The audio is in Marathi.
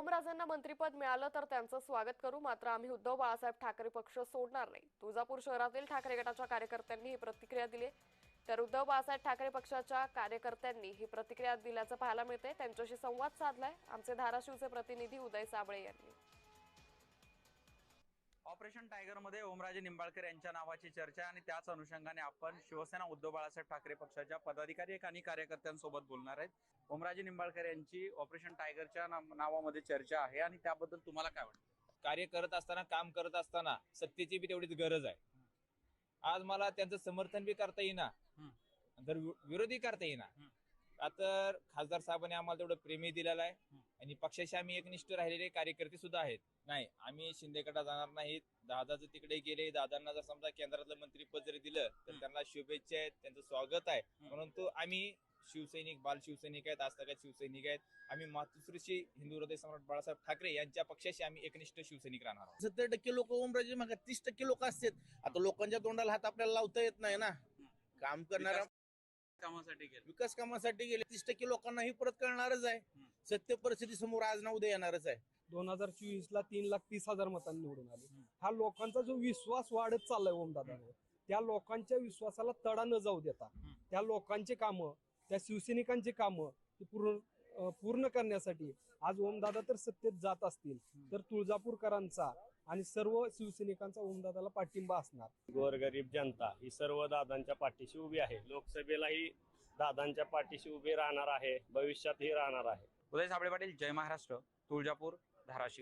ओमराजेंना मंत्रिपद मिळालं तर त्यांचं स्वागत करू, मात्र आम्ही उद्धव बाळासाहेब ठाकरे पक्ष सोडणार नाही. तुळजापूर शहरातील ठाकरे गटाच्या कार्यकर्त्यांनी ही प्रतिक्रिया दिली. तर उद्धव बाळासाहेब ठाकरे पक्षाच्या कार्यकर्त्यांनी ही प्रतिक्रिया दिल्याचं पाहायला मिळते. त्यांच्याशी संवाद साधलाय आमचे धाराशिवचे प्रतिनिधी उदय साबळे यांनी. ऑपरेशन टायगर मध्ये ओमराजे निंबाळकर यांच्या नावाची चर्चा आणि त्याच अनुषंगाने आपण शिवसेना उद्धव बाळासाहेब ठाकरे पक्षाच्या पदाधिकारी आणि कार्यकर्त्यांसोबत बोलणार आहेत. ओमराजे निंबाळकर यांची ऑपरेशन टायगरच्या नावामध्ये चर्चा आहे आणि त्याबद्दल तुम्हाला काय वाटतं? कार्य करत असताना, काम करत असताना सत्तेची बी तेवढीच गरज आहे. आज मला त्यांचं समर्थन बी करता येईना, तर विरोधी करता येईना. आता खासदार साहेबांनी आम्हाला तेवढं प्रेमही दिलेलं आहे आणि पक्षाशी आम्ही एकनिष्ठ राहिलेले कार्यकर्ते सुद्धा आहेत. नाही, आम्ही शिंदेगडात जाणार नाहीत. दादाचं तिकडे गेले, दादांना जर समजा केंद्रातलं मंत्रीपद जरी दिलं तर त्यांना शुभेच्छा आहेत, त्यांचं स्वागत आहे. परंतु आम्ही शिवसैनिक, बाल शिवसैनिक आहेत, आजतागत शिवसैनिक आहेत. आम्ही मातृश्री हिंदू हृदय सम्राट बाळासाहेब ठाकरे यांच्या पक्षाशी आम्ही एकनिष्ठ शिवसैनिक राहणार आहोत. 70% लोक ओमराजे मागे, 30% लोक असतात. आता लोकांच्या तोंडाला हात आपल्याला लावता येत नाही ना. काम करणारा कामासाठी गेले, विकास कामासाठी गेले. 30% लोकांना ही परत कळणारच आहे. सत्य परिस्थिती समोर आज ना उद्या येणारच आहे. 2024ला 3,30,000 मतांनी निवडून आले. हा लोकांचा जो विश्वास वाढत चाललाय ओमदादांवर, त्या लोकांच्या विश्वासाला तडा न जाऊ देता त्या लोकांचे कामं, त्या शिवसैनिकांची कामं पूर्ण करण्यासाठी आज ओमदादा तर सत्तेत जात असतील तर तुळजापूरकरांचा आणि सर्व शिवसैनिकांचा ओमदादाला पाठिंबा असणार. गोरगरीब जनता ही सर्व दादांच्या पाठीशी उभी आहे. लोकसभेलाही दादांच्या पाठीशी उभी राहणार आहे, भविष्यातही राहणार आहे. उदय साबळे पाटील, जय महाराष्ट्र, तुळजापूर, धाराशिव.